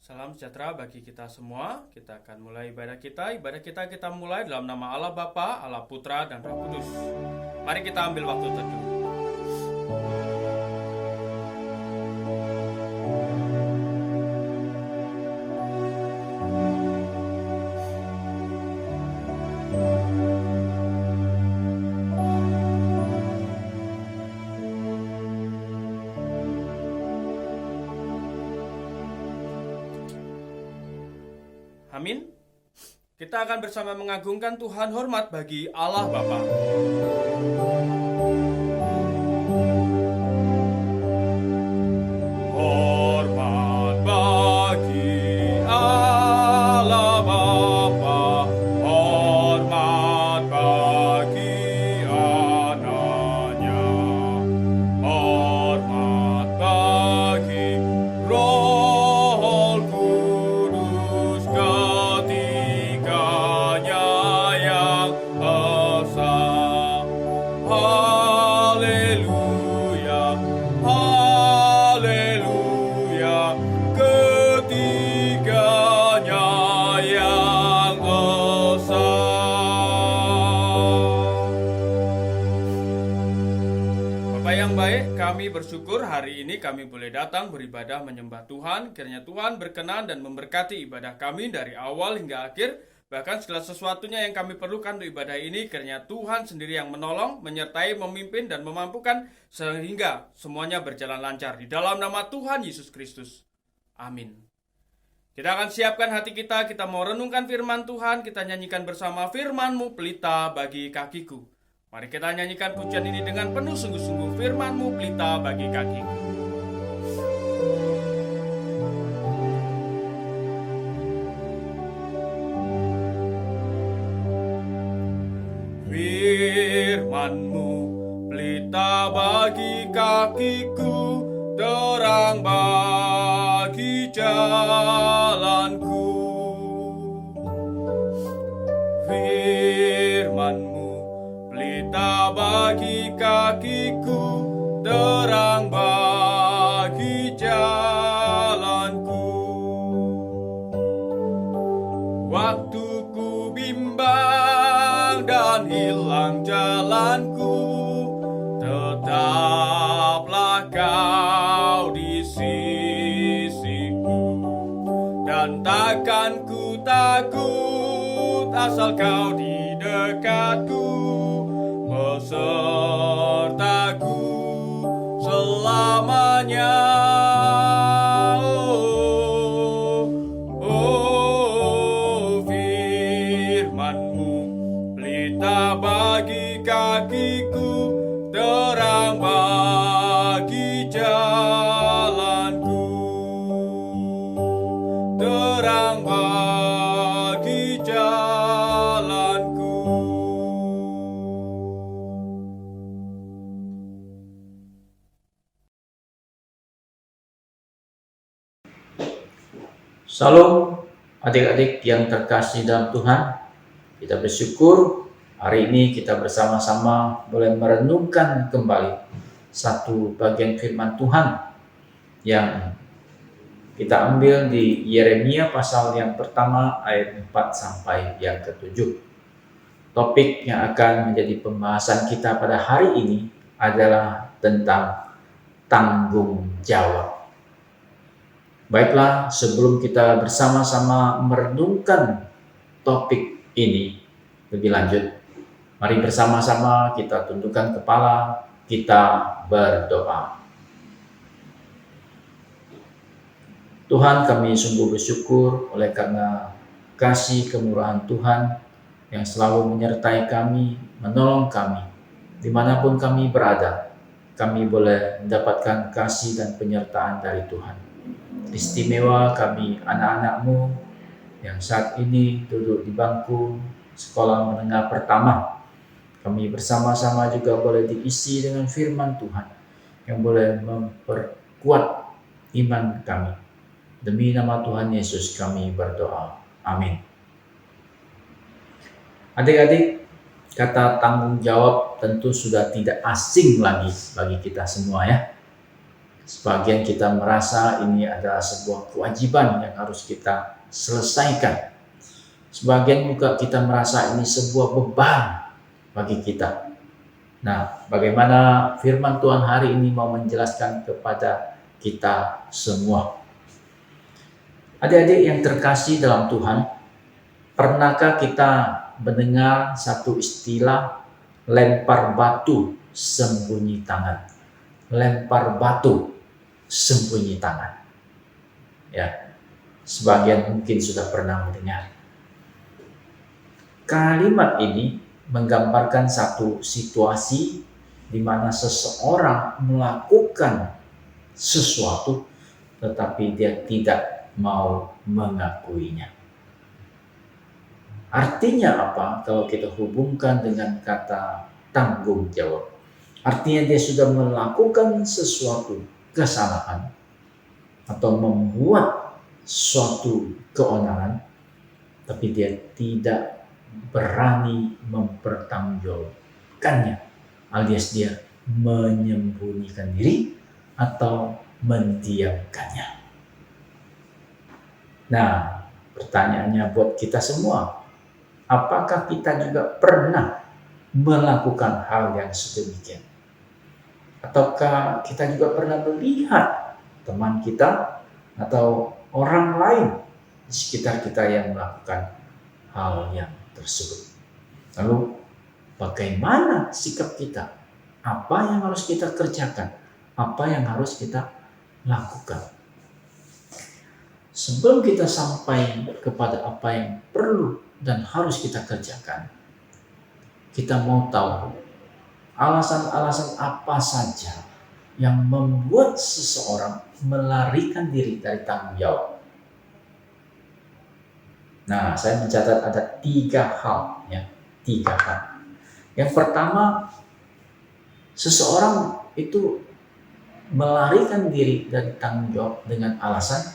Salam sejahtera bagi kita semua. Kita akan mulai ibadah kita. Ibadah kita mulai dalam nama Allah Bapa, Allah Putra, dan Roh Kudus. Mari kita ambil waktu teduh. Amin. Kita akan bersama mengagungkan Tuhan, hormat bagi Allah Bapa. Hormat bagi Allah Bapa, hormat bagi anaknya, hormat bagi Roh Kudus ketiganya yang esa. Haleluya, haleluya, ketiganya yang esa. Bapak yang baik, kami bersyukur hari ini kami boleh datang beribadah menyembah Tuhan. Kiranya Tuhan berkenan dan memberkati ibadah kami dari awal hingga akhir. Bahkan segala sesuatunya yang kami perlukan untuk ibadah ini, kiranya Tuhan sendiri yang menolong, menyertai, memimpin, dan memampukan sehingga semuanya berjalan lancar. Di dalam nama Tuhan Yesus Kristus. Amin. Kita akan siapkan hati kita mau renungkan firman Tuhan, kita nyanyikan bersama firman-Mu pelita bagi kakiku. Mari kita nyanyikan pujian ini dengan penuh sungguh-sungguh, firman-Mu pelita bagi kakiku. Firman-Mu pelita bagi kakiku, terang bagi jalanku. Firman-Mu pelita bagi kakiku, terang bagi jalanku. Waktu ku bimbang dan hilang jalanku, tetaplah Kau di sisiku, dan takkan ku takut asal Kau di dekatku, besertaku selamanya. Firman-Mu pelita bagi kakiku, terang bagi jalanku, terang bagi jalanku. Salam adik-adik yang terkasih dalam Tuhan. Kita bersyukur hari ini kita bersama-sama boleh merenungkan kembali satu bagian firman Tuhan yang kita ambil di Yeremia pasal yang pertama ayat 4 sampai yang ke-7. Topik yang akan menjadi pembahasan kita pada hari ini adalah tentang tanggung jawab. Baiklah, sebelum kita bersama-sama merenungkan topik ini lebih lanjut, mari bersama-sama kita tundukkan kepala, kita berdoa. Tuhan, kami sungguh bersyukur oleh karena kasih kemurahan Tuhan yang selalu menyertai kami, menolong kami, dimanapun kami berada. Kami boleh mendapatkan kasih dan penyertaan dari Tuhan. Istimewa kami anak-anak-Mu yang saat ini duduk di bangku sekolah menengah pertama. Kami bersama-sama juga boleh diisi dengan firman Tuhan yang boleh memperkuat iman kami. Demi nama Tuhan Yesus kami berdoa. Amin. Adik-adik, kata tanggung jawab tentu sudah tidak asing lagi bagi kita semua ya. Sebagian kita merasa ini adalah sebuah kewajiban yang harus kita selesaikan. Sebagian juga kita merasa ini sebuah beban bagi kita. Nah, bagaimana firman Tuhan hari ini mau menjelaskan kepada kita semua? Adik-adik yang terkasih dalam Tuhan, pernahkah kita mendengar satu istilah lempar batu sembunyi tangan? Lempar batu sembunyi tangan. Ya, sebagian mungkin sudah pernah mendengar. Kalimat ini menggambarkan satu situasi di mana seseorang melakukan sesuatu tetapi dia tidak mau mengakuinya. Artinya apa kalau kita hubungkan dengan kata tanggung jawab? Artinya dia sudah melakukan sesuatu kesalahan atau membuat suatu keonaran, tapi dia tidak berani mempertanggungjawabkannya, alias dia menyembunyikan diri atau mendiamkannya. Nah, pertanyaannya buat kita semua, apakah kita juga pernah melakukan hal yang sedemikian? Ataukah kita juga pernah melihat teman kita atau orang lain di sekitar kita yang melakukan hal yang tersebut? Lalu bagaimana sikap kita? Apa yang harus kita kerjakan? Apa yang harus kita lakukan? Sebelum kita sampai kepada apa yang perlu dan harus kita kerjakan, kita mau tahu alasan-alasan apa saja yang membuat seseorang melarikan diri dari tanggung jawab. Nah, saya mencatat ada 3 hal, ya, 3 hal. Yang pertama, seseorang itu melarikan diri dari tanggung jawab dengan alasan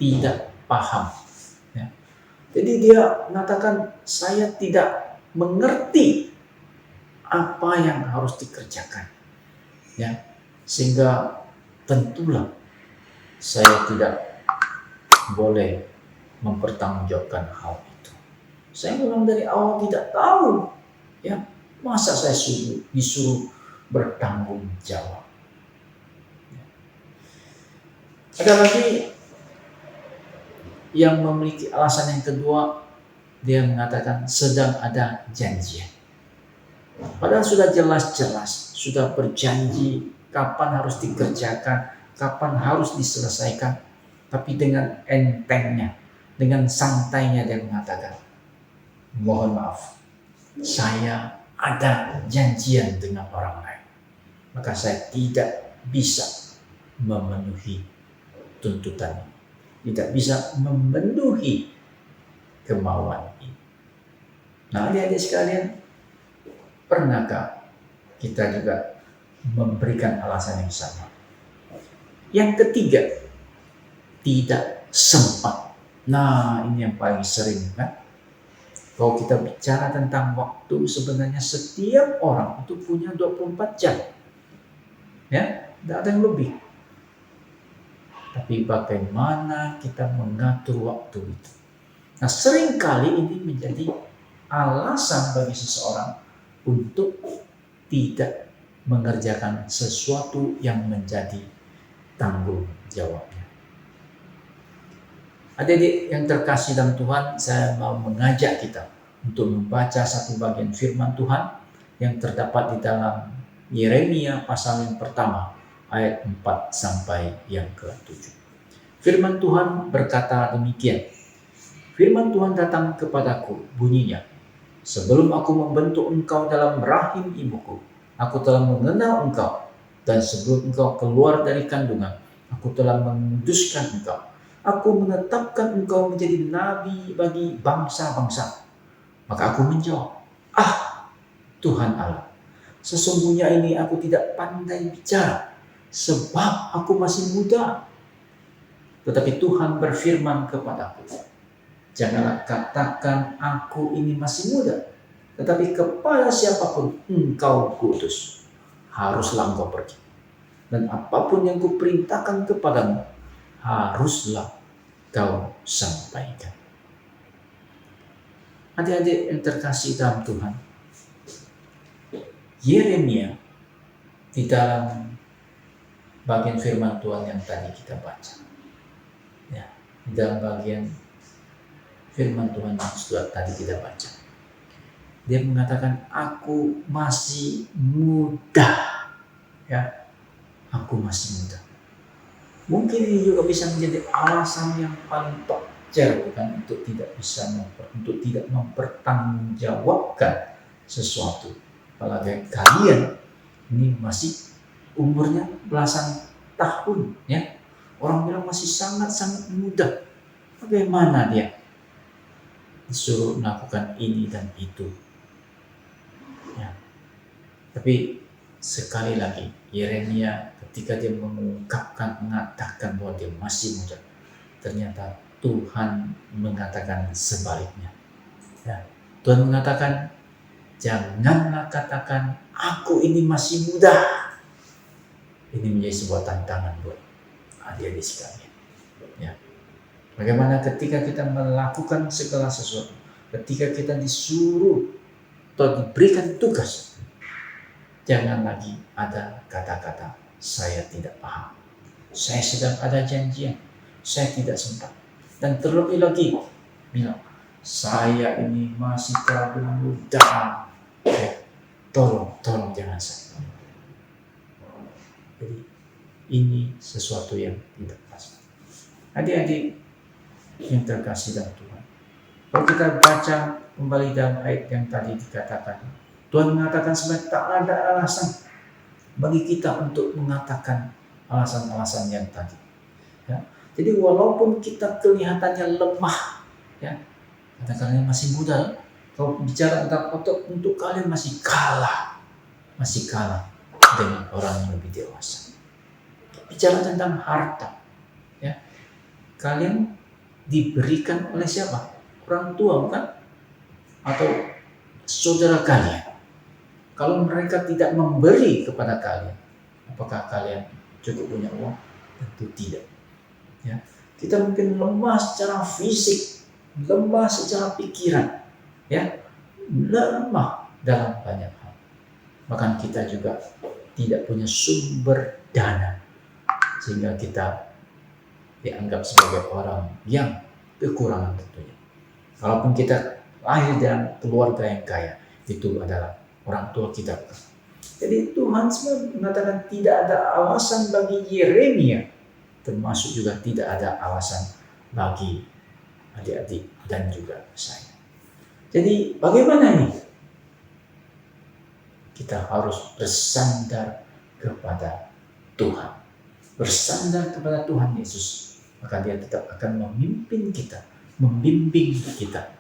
tidak paham. Ya. Jadi dia mengatakan, saya tidak mengerti apa yang harus dikerjakan, ya, sehingga tentulah saya tidak boleh mempertanggungjawabkan hal itu. Saya memang dari awal tidak tahu, ya, masa saya disuruh bertanggung jawab. Ada lagi yang memiliki alasan yang kedua, dia mengatakan sedang ada janjian. Padahal sudah jelas-jelas, sudah berjanji kapan harus dikerjakan, kapan harus diselesaikan. Tapi dengan entengnya, dengan santainya dia mengatakan, mohon maaf, saya ada janjian dengan orang lain. Maka saya tidak bisa memenuhi tuntutan ini. Tidak bisa memenuhi kemauan ini. Nah, adik-adik sekalian, pernahkah kita juga memberikan alasan yang sama? Yang ketiga, tidak sempat. Nah, ini yang paling sering, kan? Kalau kita bicara tentang waktu, sebenarnya setiap orang itu punya 24 jam. Ya, tidak ada yang lebih. Tapi bagaimana kita mengatur waktu itu? Nah, seringkali ini menjadi alasan bagi seseorang untuk tidak mengerjakan sesuatu yang menjadi tanggung jawabnya. Adik-adik yang terkasih dalam Tuhan, saya mau mengajak kita untuk membaca satu bagian firman Tuhan yang terdapat di dalam Yeremia pasal yang pertama, ayat 4 sampai yang ke-7. Firman Tuhan berkata demikian. Firman Tuhan datang kepadaku, bunyinya, sebelum aku membentuk engkau dalam rahim ibuku, aku telah mengenal engkau, dan sebelum engkau keluar dari kandungan, aku telah menguduskan engkau. Aku menetapkan engkau menjadi nabi bagi bangsa-bangsa. Maka aku menjawab, Tuhan Allah, sesungguhnya ini aku tidak pandai bicara, sebab aku masih muda. Tetapi Tuhan berfirman kepadaku, janganlah katakan aku ini masih muda, tetapi kepada siapapun engkau kutus, haruslah engkau pergi. dan apapun yang kuperintahkan kepadamu, haruslah kau sampaikan. Adik-adik yang terkasih dalam Tuhan, Yeremia di dalam bagian firman Tuhan yang tadi kita baca, ya, di dalam bagian firman Tuhan yang sudah tadi kita baca, dia mengatakan, aku masih muda, ya, aku masih muda. Mungkin ini juga bisa menjadi alasan yang paling wajar, bukan, untuk tidak mempertanggungjawabkan sesuatu. Apalagi kalian ini masih umurnya belasan tahun, ya. Orang bilang masih sangat-sangat muda. Bagaimana dia disuruh melakukan ini dan itu? Ya. Tapi sekali lagi, Yeremia ketika dia mengatakan bahwa dia masih muda, ternyata Tuhan mengatakan sebaliknya. Ya. Tuhan mengatakan, janganlah katakan aku ini masih muda. Ini menjadi sebuah tantangan buat adik-adik sekalian. Ya. Bagaimana ketika kita melakukan segala sesuatu, ketika kita disuruh atau diberikan tugas, jangan lagi ada kata-kata saya tidak paham, saya sedang ada janjian, saya tidak sempat, dan terlebih lagi bilang saya ini masih terlalu muda. Tolong jangan saya. Jadi ini sesuatu yang tidak pas. Adik-adik yang terkasih dalam Tuhan, kalau kita baca kembali dalam ayat yang tadi dikatakan, Tuhan mengatakan sebenarnya tak ada alasan bagi kita untuk mengatakan alasan-alasan yang tadi. Ya. Jadi walaupun kita kelihatannya lemah, ya, kata kalian masih muda, kalau bicara tentang otot, untuk kalian masih kalah dengan orang yang lebih dewasa. Bicara tentang harta, ya, kalian diberikan oleh siapa? Orang tua, bukan? Atau saudara kalian. Kalau mereka tidak memberi kepada kalian, apakah kalian cukup punya uang? Tentu tidak. Ya, kita mungkin lemah secara fisik, lemah secara pikiran, ya, lemah dalam banyak hal. Bahkan kita juga tidak punya sumber dana, sehingga kita dianggap sebagai orang yang kekurangan tentunya. Walaupun kita lahir dalam keluarga yang kaya, itu adalah orang tua kita. Jadi Tuhan sebenarnya mengatakan tidak ada alasan bagi Yeremia, termasuk juga tidak ada alasan bagi adik-adik dan juga saya. Jadi bagaimana ini? Kita harus bersandar kepada Tuhan. Bersandar kepada Tuhan Yesus, maka Dia tetap akan memimpin kita, membimbing kita.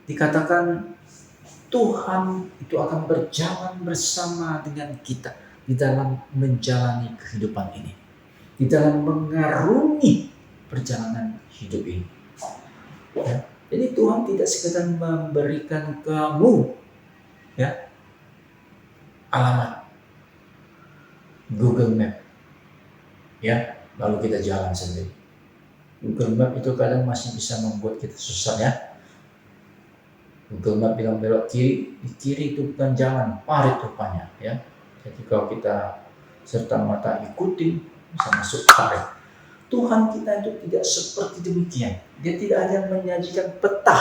Dikatakan Tuhan itu akan berjalan bersama dengan kita di dalam menjalani kehidupan ini, di dalam mengarungi perjalanan hidup ini. Ya. Jadi Tuhan tidak sekedar memberikan kamu, ya, alamat Google Map, ya, lalu kita jalan sendiri. Google Map itu kadang masih bisa membuat kita susah, ya. Google Map bilang belok kiri, di kiri itu bukan jalan, parit rupanya, ya. Jadi kalau kita serta merta ikuti, bisa masuk parit. Tuhan kita itu tidak seperti demikian. Dia tidak hanya menyajikan peta,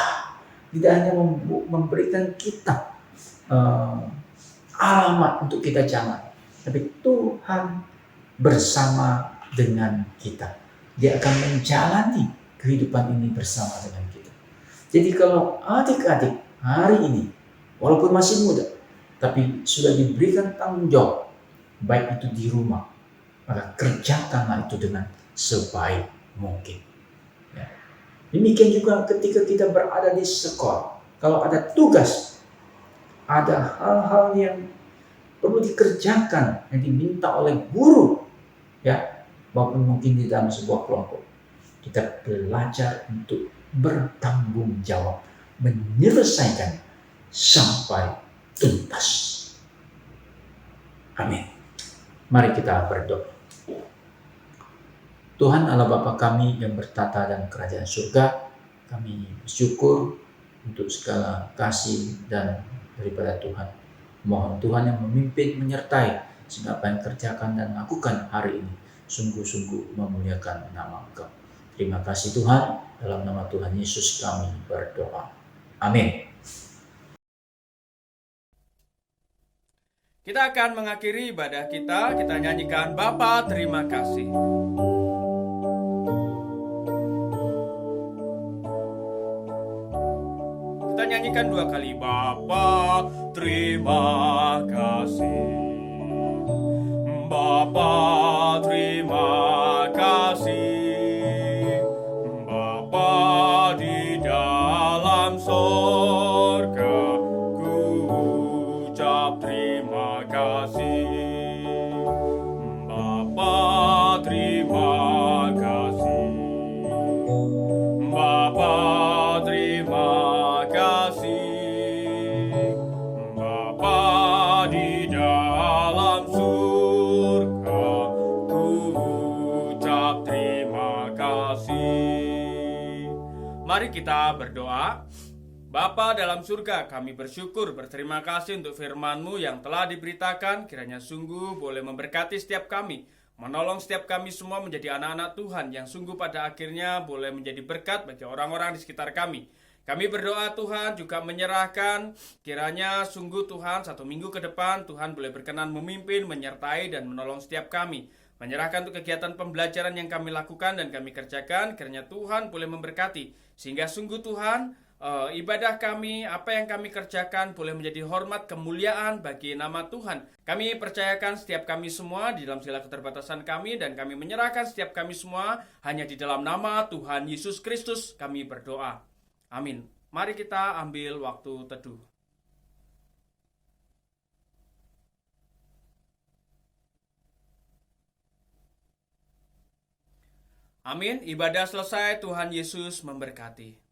tidak hanya memberikan kita alamat untuk kita jalan, tapi Tuhan bersama dengan kita. Dia akan menjalani kehidupan ini bersama dengan kita. Jadi kalau adik-adik hari ini, walaupun masih muda, tapi sudah diberikan tanggung jawab, baik itu di rumah, maka kerjakanlah itu dengan sebaik mungkin. Ya. Demikian juga ketika kita berada di sekolah, kalau ada tugas, ada hal-hal yang perlu dikerjakan yang diminta oleh guru, ya, maupun mungkin di dalam sebuah kelompok, kita belajar untuk bertanggung jawab, menyelesaikan sampai tuntas. Amin. Mari kita berdoa. Tuhan Allah Bapa kami yang bertata dalam kerajaan surga, kami bersyukur untuk segala kasih dan daripada Tuhan. Mohon Tuhan yang memimpin, menyertai, sehingga apa yang kerjakan dan lakukan hari ini sungguh-sungguh memuliakan nama Engkau. Terima kasih Tuhan, dalam nama Tuhan Yesus kami berdoa. Amin. Kita akan mengakhiri ibadah kita nyanyikan Bapa terima kasih. Kita nyanyikan 2 kali. Bapa terima kasih. Bapa terima kasih. Bapa di dalam sorga, ku ucap terima kasih. Bapa terima kasih. Bapa terima kasih. Bapa di dalam surga, ku ucap terima kasih. Mari kita berdoa. Bapa dalam surga, kami bersyukur, berterima kasih untuk firman-Mu yang telah diberitakan. Kiranya sungguh boleh memberkati setiap kami, menolong setiap kami semua menjadi anak-anak Tuhan yang sungguh pada akhirnya boleh menjadi berkat bagi orang-orang di sekitar kami. Kami berdoa Tuhan juga menyerahkan, kiranya sungguh Tuhan 1 minggu ke depan Tuhan boleh berkenan memimpin, menyertai dan menolong setiap kami. Menyerahkan untuk kegiatan pembelajaran yang kami lakukan dan kami kerjakan, kiranya Tuhan boleh memberkati. Sehingga sungguh Tuhan, ibadah kami, apa yang kami kerjakan boleh menjadi hormat kemuliaan bagi nama Tuhan. Kami percayakan setiap kami semua di dalam segala keterbatasan kami, dan kami menyerahkan setiap kami semua hanya di dalam nama Tuhan Yesus Kristus kami berdoa. Amin. Mari kita ambil waktu teduh. Amin. Ibadah selesai. Tuhan Yesus memberkati.